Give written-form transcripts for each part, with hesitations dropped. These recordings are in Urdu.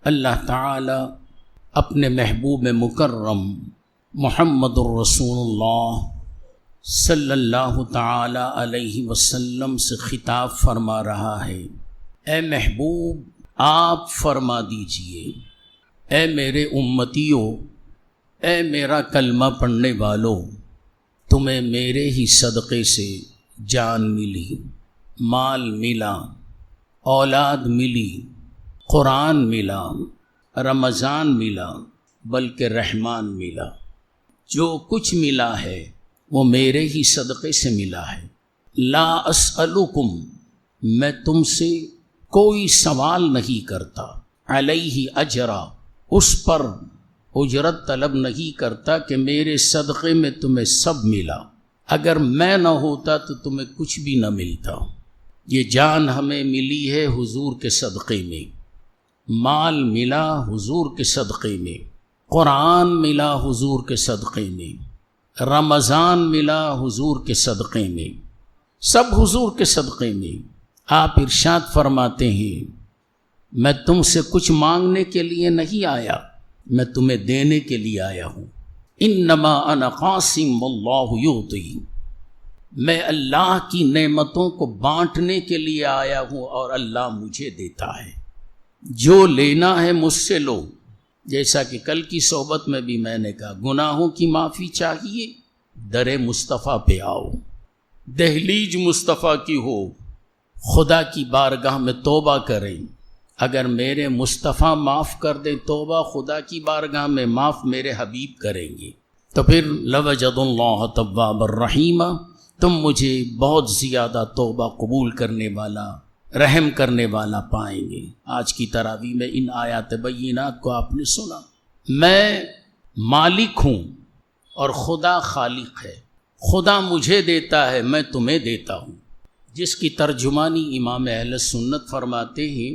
اللہ تعالی اپنے محبوب مکرم محمد الرسول اللہ صلی اللہ تعالی علیہ وسلم سے خطاب فرما رہا ہے، اے محبوب آپ فرما دیجئے، اے میرے امتیوں، اے میرا کلمہ پڑھنے والوں، تمہیں میرے ہی صدقے سے جان ملی، مال ملا، اولاد ملی، قرآن ملا، رمضان ملا، بلکہ رحمان ملا۔ جو کچھ ملا ہے وہ میرے ہی صدقے سے ملا ہے۔ لا اسألکم، میں تم سے کوئی سوال نہیں کرتا، علیہ اجرا، اس پر اجرت طلب نہیں کرتا کہ میرے صدقے میں تمہیں سب ملا، اگر میں نہ ہوتا تو تمہیں کچھ بھی نہ ملتا۔ یہ جان ہمیں ملی ہے حضور کے صدقے میں، مال ملا حضور کے صدقے میں، قرآن ملا حضور کے صدقے میں، رمضان ملا حضور کے صدقے میں، سب حضور کے صدقے میں۔ آپ ارشاد فرماتے ہیں، میں تم سے کچھ مانگنے کے لیے نہیں آیا، میں تمہیں دینے کے لیے آیا ہوں۔ انما انا قاسم واللہ یعطی، میں اللہ کی نعمتوں کو بانٹنے کے لیے آیا ہوں اور اللہ مجھے دیتا ہے۔ جو لینا ہے مجھ سے لو، جیسا کہ کل کی صحبت میں بھی میں نے کہا، گناہوں کی معافی چاہیے، در مصطفیٰ پہ آؤ، دہلیج مصطفیٰ کی ہو، خدا کی بارگاہ میں توبہ کریں، اگر میرے مصطفیٰ معاف کر دیں توبہ خدا کی بارگاہ میں معاف میرے حبیب کریں گے تو پھر لوجد اللہ توابا الرحیم، تم مجھے بہت زیادہ توبہ قبول کرنے والا، رحم کرنے والا پائیں گے۔ آج کی تراویح میں ان آیات بینات کو آپ نے سنا۔ میں مالک ہوں اور خدا خالق ہے، خدا مجھے دیتا ہے، میں تمہیں دیتا ہوں، جس کی ترجمانی امام اہل سنت فرماتے ہیں،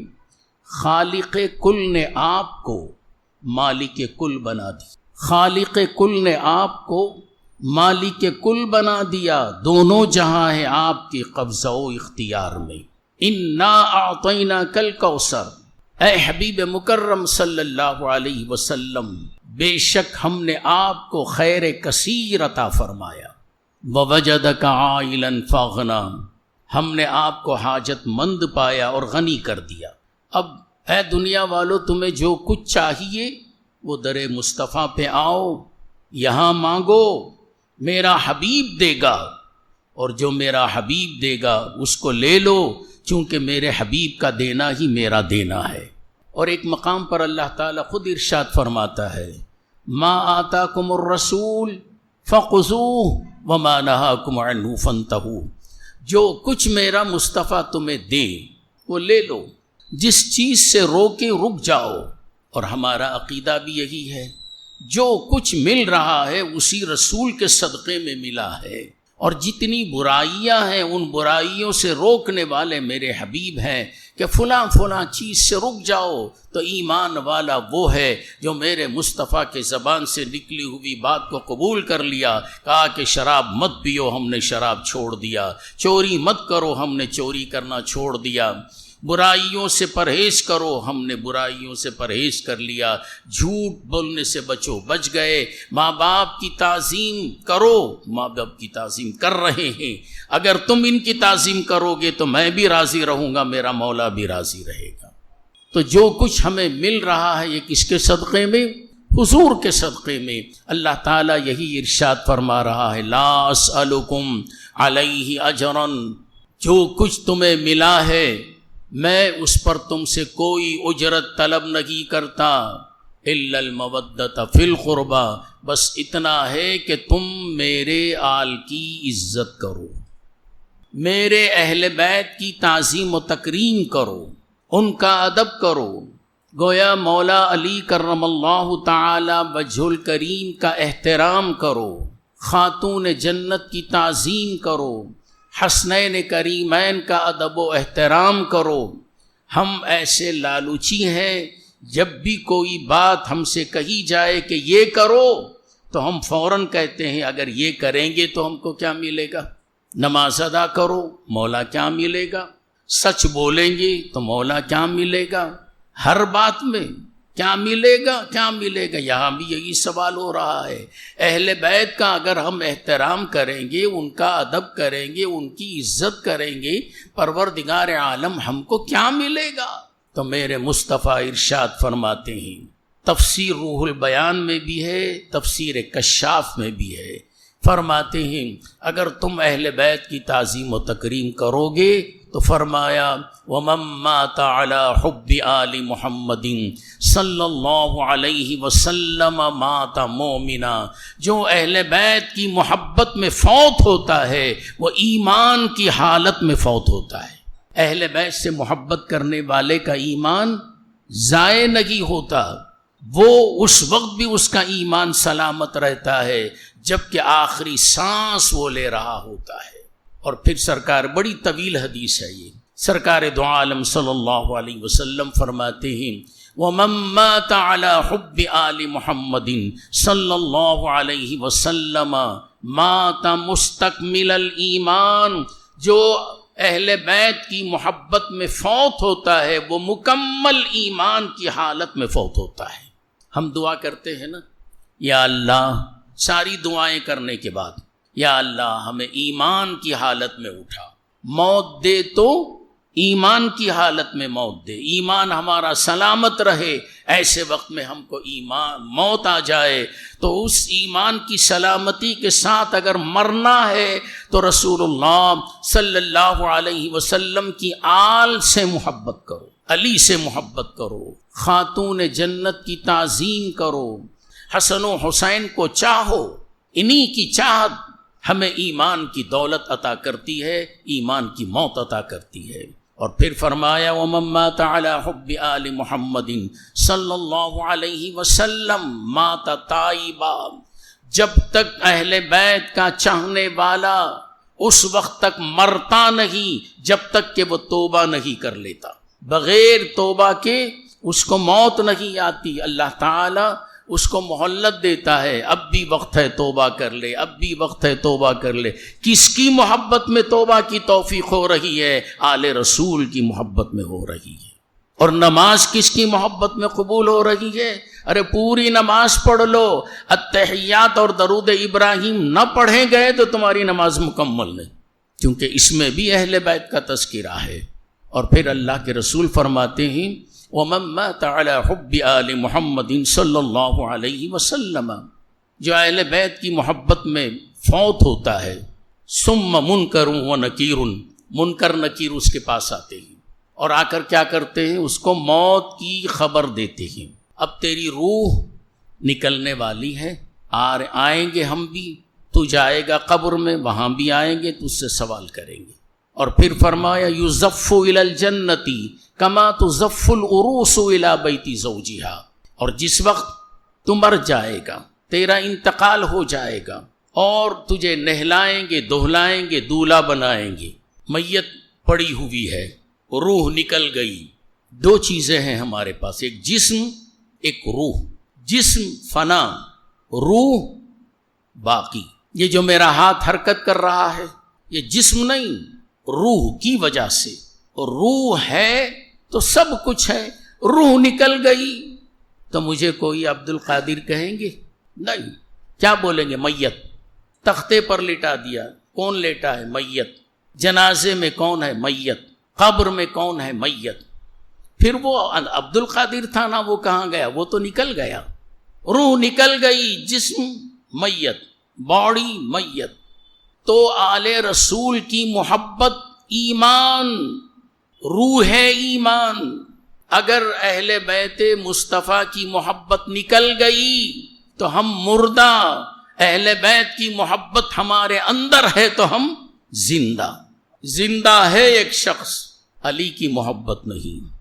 خالق کل نے آپ کو مالک کل بنا دی، خالق کل نے آپ کو مالک کل بنا دیا، دونوں جہاں ہیں آپ کے قبضہ و اختیار میں۔ انا اعطیناک الکوثر، اے حبیب مکرم صلی اللہ علیہ وسلم، بے شک ہم نے آپ کو خیر کثیر عطا فرمایا۔ ووجدک عائلا فاغنا، ہم نے آپ کو حاجت مند پایا اور غنی کر دیا۔ اب اے دنیا والو، تمہیں جو کچھ چاہیے وہ در مصطفیٰ پہ آؤ، یہاں مانگو، میرا حبیب دے گا، اور جو میرا حبیب دے گا اس کو لے لو، چونکہ میرے حبیب کا دینا ہی میرا دینا ہے۔ اور ایک مقام پر اللہ تعالیٰ خود ارشاد فرماتا ہے، ما آتاکم الرسول فخذوہ وما نہاکم عنہ فانتہوا، جو کچھ میرا مصطفیٰ تمہیں دے وہ لے لو، جس چیز سے روکے رک جاؤ۔ اور ہمارا عقیدہ بھی یہی ہے، جو کچھ مل رہا ہے اسی رسول کے صدقے میں ملا ہے، اور جتنی برائیاں ہیں ان برائیوں سے روکنے والے میرے حبیب ہیں کہ فلاں فلاں چیز سے رک جاؤ۔ تو ایمان والا وہ ہے جو میرے مصطفیٰ کے زبان سے نکلی ہوئی بات کو قبول کر لیا، کہا کہ شراب مت پیو، ہم نے شراب چھوڑ دیا، چوری مت کرو، ہم نے چوری کرنا چھوڑ دیا، برائیوں سے پرہیز کرو، ہم نے برائیوں سے پرہیز کر لیا، جھوٹ بولنے سے بچو، بچ گئے، ماں باپ کی تعظیم کرو، ماں باپ کی تعظیم کر رہے ہیں، اگر تم ان کی تعظیم کرو گے تو میں بھی راضی رہوں گا، میرا مولا بھی راضی رہے گا۔ تو جو کچھ ہمیں مل رہا ہے یہ کس کے صدقے میں؟ حضور کے صدقے میں۔ اللہ تعالیٰ یہی ارشاد فرما رہا ہے، لا اسألکم علیہ اجرا، جو کچھ تمہیں ملا ہے میں اس پر تم سے کوئی اجرت طلب نہیں کرتا، الا المودۃ فی القربى، بس اتنا ہے کہ تم میرے آل کی عزت کرو، میرے اہل بیت کی تعظیم و تکریم کرو، ان کا ادب کرو۔ گویا مولا علی کرم اللہ تعالی وجہ الکریم کا احترام کرو، خاتون جنت کی تعظیم کرو، حسنین کریمین کا ادب و احترام کرو۔ ہم ایسے لالوچی ہیں، جب بھی کوئی بات ہم سے کہی جائے کہ یہ کرو تو ہم فوراً کہتے ہیں اگر یہ کریں گے تو ہم کو کیا ملے گا؟ نماز ادا کرو، مولا کیا ملے گا؟ سچ بولیں گے تو مولا کیا ملے گا؟ ہر بات میں کیا ملے گا؟ کیا ملے گا؟ یہاں بھی یہی سوال ہو رہا ہے۔ اہل بیت کا اگر ہم احترام کریں گے، ان کا ادب کریں گے، ان کی عزت کریں گے، پروردگار عالم ہم کو کیا ملے گا؟ تو میرے مصطفیٰ ارشاد فرماتے ہیں، تفسیر روح البیان میں بھی ہے، تفسیر کشاف میں بھی ہے، فرماتے ہیں اگر تم اہل بیت کی تعظیم و تکریم کرو گے تو فرمایا وَمَن مَّاتَ عَلَى حُبِّ آلِ مُحَمَّدٍ صلی اللہ علیہ وسلم مَاتَ مُؤْمِنًا، جو اہل بیت کی محبت میں فوت ہوتا ہے وہ ایمان کی حالت میں فوت ہوتا ہے۔ اہل بیت سے محبت کرنے والے کا ایمان ضائع نہیں ہوتا، وہ اس وقت بھی اس کا ایمان سلامت رہتا ہے جبکہ آخری سانس وہ لے رہا ہوتا ہے۔ اور پھر سرکار، بڑی طویل حدیث ہے یہ، سرکار دو عالم صلی اللہ علیہ وسلم فرماتے ہیں وَمَن مَّاتَ عَلَى حُبِّ آلِ مُحَمَّدٍ صلی اللہ علیہ وسلم مَاتَ مُسْتَكْمِلَ الْإِيمَانِ، جو اہل بیت کی محبت میں فوت ہوتا ہے وہ مکمل ایمان کی حالت میں فوت ہوتا ہے۔ ہم دعا کرتے ہیں نا، یا اللہ، ساری دعائیں کرنے کے بعد یا اللہ ہمیں ایمان کی حالت میں اٹھا، موت دے تو ایمان کی حالت میں موت دے، ایمان ہمارا سلامت رہے۔ ایسے وقت میں ہم کو ایمان موت آ جائے تو اس ایمان کی سلامتی کے ساتھ اگر مرنا ہے تو رسول اللہ صلی اللہ علیہ وسلم کی آل سے محبت کرو، علی سے محبت کرو، خاتون جنت کی تعظیم کرو، حسن و حسین کو چاہو۔ انہی کی چاہت ہمیں ایمان کی دولت عطا کرتی ہے، ایمان کی موت عطا کرتی ہے۔ اور پھر فرمایا وَمَن مَّاتَ عَلَى حُبِّ آلِ مُحَمَّدٍ صلی اللہ علیہ وسلم مَاتَ تائبا، جب تک اہل بیت کا چاہنے والا اس وقت تک مرتا نہیں جب تک کہ وہ توبہ نہیں کر لیتا، بغیر توبہ کے اس کو موت نہیں آتی۔ اللہ تعالی اس کو مہلت دیتا ہے، اب بھی وقت ہے توبہ کر لے، اب بھی وقت ہے توبہ کر لے۔ کس کی محبت میں توبہ کی توفیق ہو رہی ہے؟ آل رسول کی محبت میں ہو رہی ہے۔ اور نماز کس کی محبت میں قبول ہو رہی ہے؟ ارے پوری نماز پڑھ لو، التحیات اور درود ابراہیم نہ پڑھے گئے تو تمہاری نماز مکمل نہیں، کیونکہ اس میں بھی اہل بیت کا تذکرہ ہے۔ اور پھر اللہ کے رسول فرماتے ہیں وَمَن مَّاتَ عَلَى حُبِّ آلِ مُحَمَّدٍ صلی اللہ علیہ وسلم، جو اہل بیت کی محبت میں فوت ہوتا ہے، ثم منکر و نکیر، منکر نکیر اس کے پاس آتے ہیں اور آ کر کیا کرتے ہیں؟ اس کو موت کی خبر دیتے ہیں۔ اب تیری روح نکلنے والی ہے، آئیں گے ہم بھی، تو جائے گا قبر میں، وہاں بھی آئیں گے تو اس سے سوال کریں گے۔ اور پھر فرمایا یُزَفُّ إِلَى الْجَنَّةِ کما تُزَفُّ الْعُرُوسُ إِلَى بَيْتِ زَوْجِهَا، اور جس وقت تو مر جائے گا، تیرا انتقال ہو جائے گا اور تجھے نہلائیں گے، دہلائیں گے، دولہا بنائیں گے، میت پڑی ہوئی ہے، روح نکل گئی۔ دو چیزیں ہیں ہمارے پاس، ایک جسم، ایک روح۔ جسم فنا، روح باقی۔ یہ جو میرا ہاتھ حرکت کر رہا ہے یہ جسم نہیں، روح کی وجہ سے، اور روح ہے تو سب کچھ ہے۔ روح نکل گئی تو مجھے کوئی عبد القادر کہیں گے؟ نہیں، کیا بولیں گے؟ میت۔ تختے پر لٹا دیا، کون لیٹا ہے؟ میت۔ جنازے میں کون ہے؟ میت۔ قبر میں کون ہے؟ میت۔ پھر وہ عبد القادر تھا نا، وہ کہاں گیا؟ وہ تو نکل گیا۔ روح نکل گئی، جسم میت، باڈی میت۔ تو آل رسول کی محبت ایمان، روح ہے ایمان۔ اگر اہل بیت مصطفیٰ کی محبت نکل گئی تو ہم مردہ، اہل بیت کی محبت ہمارے اندر ہے تو ہم زندہ۔ زندہ ہے ایک شخص، علی کی محبت نہیں،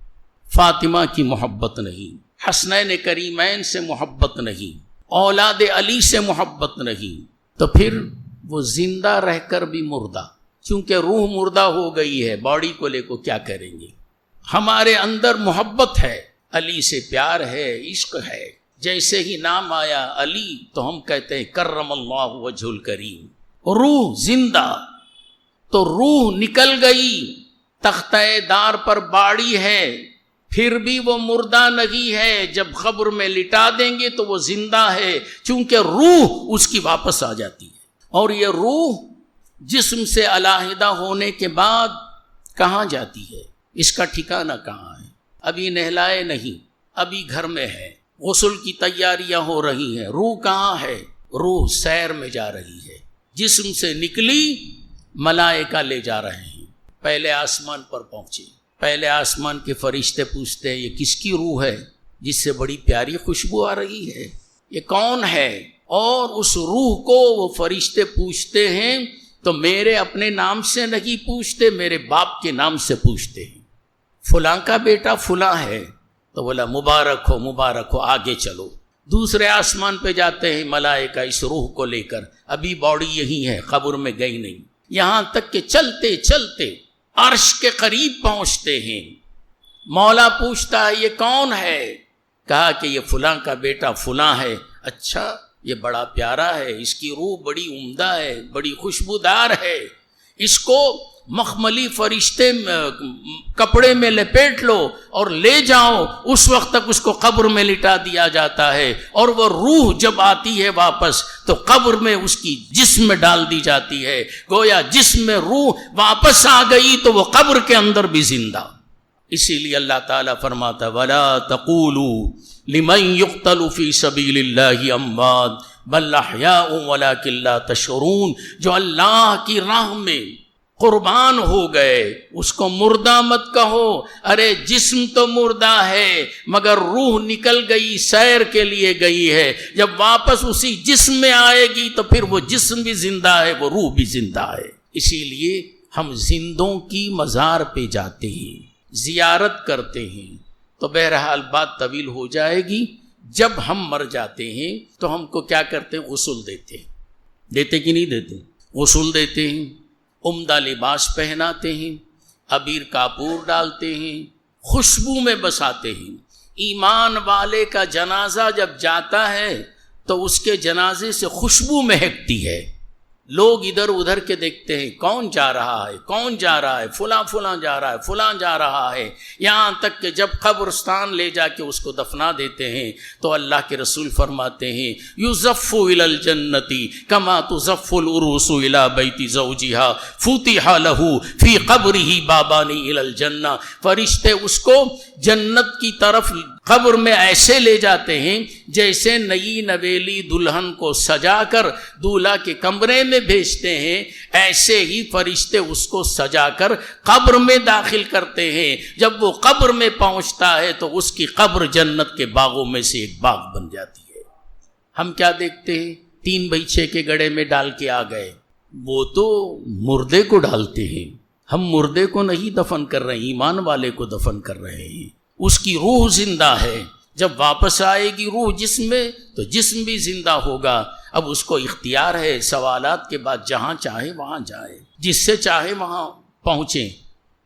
فاطمہ کی محبت نہیں، حسنین کریمین سے محبت نہیں، اولاد علی سے محبت نہیں، تو پھر وہ زندہ رہ کر بھی مردہ، چونکہ روح مردہ ہو گئی ہے، باڈی کو لے کو کیا کریں گے؟ ہمارے اندر محبت ہے، علی سے پیار ہے، عشق ہے۔ جیسے ہی نام آیا علی تو ہم کہتے ہیں کرم اللہ وجہ الکریم، روح زندہ۔ تو روح نکل گئی، تختہ دار پر باڑی ہے پھر بھی وہ مردہ نہیں ہے، جب قبر میں لٹا دیں گے تو وہ زندہ ہے، چونکہ روح اس کی واپس آ جاتی ہے۔ اور یہ روح جسم سے علیحدہ ہونے کے بعد کہاں جاتی ہے؟ اس کا ٹھکانہ کہاں ہے؟ ابھی نہلائے نہیں، ابھی گھر میں ہے، غسل کی تیاریاں ہو رہی ہیں، روح کہاں ہے؟ روح سیر میں جا رہی ہے، جسم سے نکلی، ملائکہ لے جا رہے ہیں، پہلے آسمان پر پہنچے، پہلے آسمان کے فرشتے پوچھتے ہیں یہ کس کی روح ہے جس سے بڑی پیاری خوشبو آ رہی ہے، یہ کون ہے؟ اور اس روح کو وہ فرشتے پوچھتے ہیں تو میرے اپنے نام سے نہیں پوچھتے، میرے باپ کے نام سے پوچھتے ہیں، فلاں کا بیٹا فلاں ہے، تو بولا مبارک ہو، آگے چلو۔ دوسرے آسمان پہ جاتے ہیں ملائکہ اس روح کو لے کر، ابھی باڈی یہی ہے، قبر میں گئی نہیں، یہاں تک کہ چلتے چلتے عرش کے قریب پہنچتے ہیں۔ مولا پوچھتا ہے یہ کون ہے؟ کہا کہ یہ فلاں کا بیٹا فلاں ہے۔ اچھا، یہ بڑا پیارا ہے، اس کی روح بڑی عمدہ ہے، بڑی خوشبودار ہے، اس کو مخملی فرشتے کپڑے میں لپیٹ لو اور لے جاؤ، اس وقت تک اس کو قبر میں لٹا دیا جاتا ہے، اور وہ روح جب آتی ہے واپس تو قبر میں اس کی جسم میں ڈال دی جاتی ہے، گویا جسم میں روح واپس آ گئی تو وہ قبر کے اندر بھی زندہ۔ اسی لیے اللہ تعالیٰ فرماتا وَلَا تَقُولُوا لِمَنْ يُقْتَلُ فِي سَبِيلِ اللَّهِ أَمْوَاتٌ بَلْ أَحْيَاءٌ وَلَكِنْ لَا تَشْعُرُونَ، جو اللہ کی راہ میں قربان ہو گئے اس کو مردہ مت کہو، ارے جسم تو مردہ ہے مگر روح نکل گئی، سیر کے لیے گئی ہے، جب واپس اسی جسم میں آئے گی تو پھر وہ جسم بھی زندہ ہے، وہ روح بھی زندہ ہے۔ اسی لیے ہم زندوں کی مزار پہ جاتے ہیں، زیارت کرتے ہیں، تو بہرحال بات طویل ہو جائے گی۔ جب ہم مر جاتے ہیں تو ہم کو کیا کرتے ہیں؟ غسل دیتے کہ نہیں دیتے؟ غسل دیتے ہیں، عمدہ لباس پہناتے ہیں، عبیر کاپور ڈالتے ہیں، خوشبو میں بساتے ہیں۔ ایمان والے کا جنازہ جب جاتا ہے تو اس کے جنازے سے خوشبو مہکتی ہے، لوگ ادھر ادھر کے دیکھتے ہیں کون جا رہا ہے، کون جا رہا ہے، فلاں جا رہا ہے، فلاں جا رہا ہے، یہاں تک کہ جب قبرستان لے جا کے اس کو دفنا دیتے ہیں تو اللہ کے رسول فرماتے ہیں یُزَفُّ إِلَى الْجَنَّةِ كَمَا تُزَفُّ الْعُرُوسُ إِلَى بَيْتِ زَوْجِهَا فُتِحَ لَهُ فِي قَبْرِهِ بَابَانِ إِلَى الْجَنَّةِ، فرشتے اس کو جنت کی طرف قبر میں ایسے لے جاتے ہیں جیسے نئی نویلی دلہن کو سجا کر دولہا کے کمرے میں بھیجتے ہیں، ایسے ہی فرشتے اس کو سجا کر قبر میں داخل کرتے ہیں۔ جب وہ قبر میں پہنچتا ہے تو اس کی قبر جنت کے باغوں میں سے ایک باغ بن جاتی ہے۔ ہم کیا دیکھتے ہیں؟ 3 بھئی کے گڑھے میں ڈال کے آ گئے، وہ تو مردے کو ڈالتے ہیں، ہم مردے کو نہیں دفن کر رہے ہیں، ایمان والے کو دفن کر رہے ہیں۔ اس کی روح زندہ ہے، جب واپس آئے گی روح جسم میں تو جسم بھی زندہ ہوگا۔ اب اس کو اختیار ہے، سوالات کے بعد جہاں چاہے وہاں جائے، جس سے چاہے وہاں پہنچیں،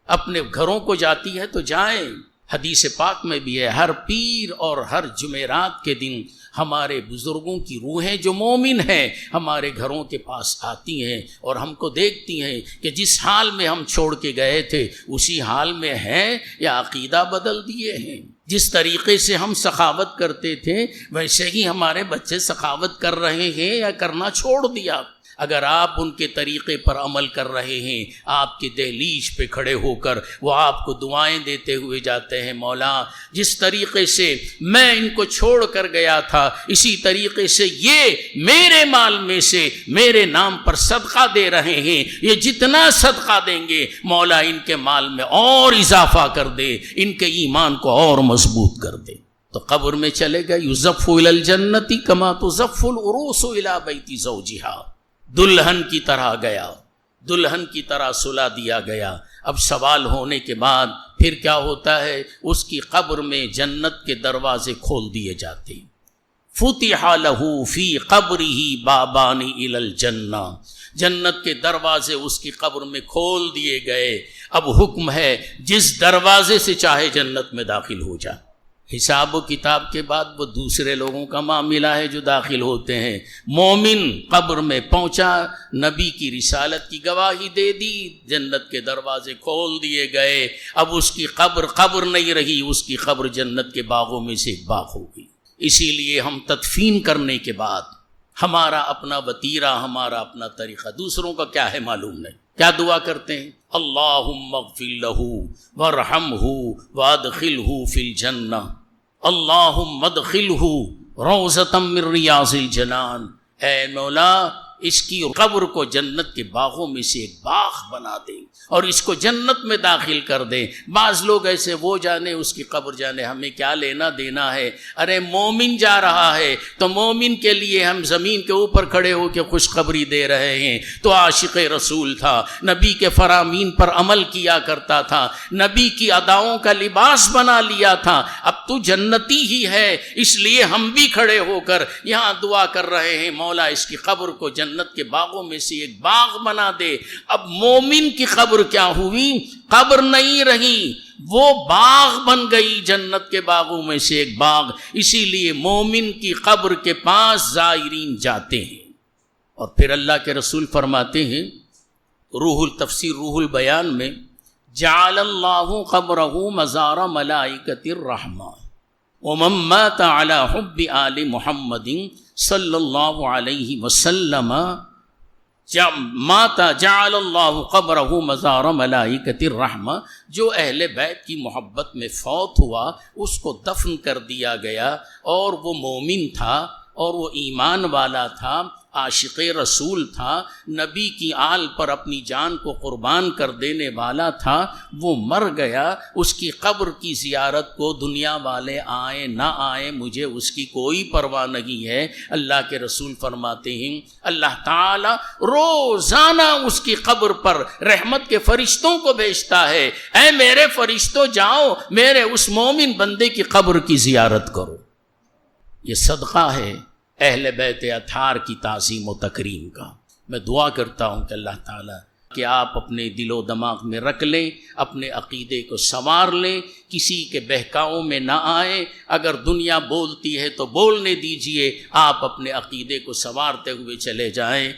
اپنے گھروں کو جاتی ہے تو جائیں۔ حدیث پاک میں بھی ہے ہر پیر اور ہر جمعرات کے دن ہمارے بزرگوں کی روحیں جو مومن ہیں ہمارے گھروں کے پاس آتی ہیں اور ہم کو دیکھتی ہیں کہ جس حال میں ہم چھوڑ کے گئے تھے اسی حال میں ہیں یا عقیدہ بدل دیے ہیں۔ جس طریقے سے ہم سخاوت کرتے تھے ویسے ہی ہمارے بچے سخاوت کر رہے ہیں یا کرنا چھوڑ دیا۔ اگر آپ ان کے طریقے پر عمل کر رہے ہیں، آپ کی دہلیز پہ کھڑے ہو کر وہ آپ کو دعائیں دیتے ہوئے جاتے ہیں، مولا جس طریقے سے میں ان کو چھوڑ کر گیا تھا اسی طریقے سے یہ میرے مال میں سے میرے نام پر صدقہ دے رہے ہیں، یہ جتنا صدقہ دیں گے مولا ان کے مال میں اور اضافہ کر دے، ان کے ایمان کو اور مضبوط کر دے۔ تو قبر میں چلے گئے یُزَفُّ إِلَى الْجَنَّةِ كَمَا تُزَفُّ الْعُرُوسُ إِلَى بَيْتِ زَوْجِهَا، دلہن کی طرح گیا، دلہن کی طرح سلا دیا گیا۔ اب سوال ہونے کے بعد پھر کیا ہوتا ہے؟ اس کی قبر میں جنت کے دروازے کھول دیے جاتے ہیں۔ فُتِحَ لَهُ فِي قَبْرِهِ بَابَانِ إِلَى الْجَنَّةِ، جنت کے دروازے اس کی قبر میں کھول دیے گئے۔ اب حکم ہے جس دروازے سے چاہے جنت میں داخل ہو جا، حساب و کتاب کے بعد وہ دوسرے لوگوں کا معاملہ ہے جو داخل ہوتے ہیں۔ مومن قبر میں پہنچا، نبی کی رسالت کی گواہی دے دی، جنت کے دروازے کھول دیے گئے، اب اس کی قبر نہیں رہی، اس کی قبر جنت کے باغوں میں سے ایک باغ ہو گئی۔ اسی لیے ہم تدفین کرنے کے بعد ہمارا اپنا وتیرہ، ہمارا اپنا طریقہ، دوسروں کا کیا ہے معلوم نہیں، کیا دعا کرتے ہیں؟ اللہم اغفر لہ وارحمہ وادخلہ فی الجنہ، اللہم ادخلہ روضۃ من ریاض الجنان، اے مولا اس کی قبر کو جنت کے باغوں میں سے ایک باغ بنا دیں اور اس کو جنت میں داخل کر دیں۔ بعض لوگ ایسے، وہ جانے اس کی قبر جانے، ہمیں کیا لینا دینا ہے؟ ارے مومن جا رہا ہے تو مومن کے لیے ہم زمین کے اوپر کھڑے ہو کے خوشخبری دے رہے ہیں۔ تو عاشق رسول تھا، نبی کے فرامین پر عمل کیا کرتا تھا، نبی کی اداؤں کا لباس بنا لیا تھا، اب تو جنتی ہی ہے، اس لیے ہم بھی کھڑے ہو کر یہاں دعا کر رہے ہیں، مولا اس کی قبر کو جنت کے باغوں میں سے ایک باغ بنا دے۔ اب مومن کی قبر کیا ہوئی؟ قبر نہیں رہی، وہ باغ بن گئی، جنت کے باغوں میں سے ایک باغ۔ اسی لیے مومن کی قبر کے پاس زائرین جاتے ہیں۔ اور پھر اللہ کے رسول فرماتے ہیں تفسیر روح البیان میں، جعل اللہ قبرہ مزار ملائکۃ الرحمہ ومن مات علی حب آل محمد صلی اللہ علیہ وسلم جعل اللہ قبرہ مزار ملائکۃ الرحمہ، جو اہل بیت کی محبت میں فوت ہوا اس کو دفن کر دیا گیا، اور وہ مومن تھا اور وہ ایمان والا تھا، عاشق رسول تھا، نبی کی آل پر اپنی جان کو قربان کر دینے والا تھا، وہ مر گیا، اس کی قبر کی زیارت کو دنیا والے آئیں نہ آئیں مجھے اس کی کوئی پرواہ نہیں ہے۔ اللہ کے رسول فرماتے ہیں اللہ تعالی روزانہ اس کی قبر پر رحمت کے فرشتوں کو بھیجتا ہے، اے میرے فرشتوں جاؤ میرے اس مومن بندے کی قبر کی زیارت کرو۔ یہ صدقہ ہے اہل بیت اطہار کی تعظیم و تکریم کا۔ میں دعا کرتا ہوں کہ اللہ تعالیٰ کہ آپ اپنے دل و دماغ میں رکھ لیں، اپنے عقیدے کو سنوار لیں، کسی کے بہکاؤں میں نہ آئیں، اگر دنیا بولتی ہے تو بولنے دیجئے، آپ اپنے عقیدے کو سنوارتے ہوئے چلے جائیں۔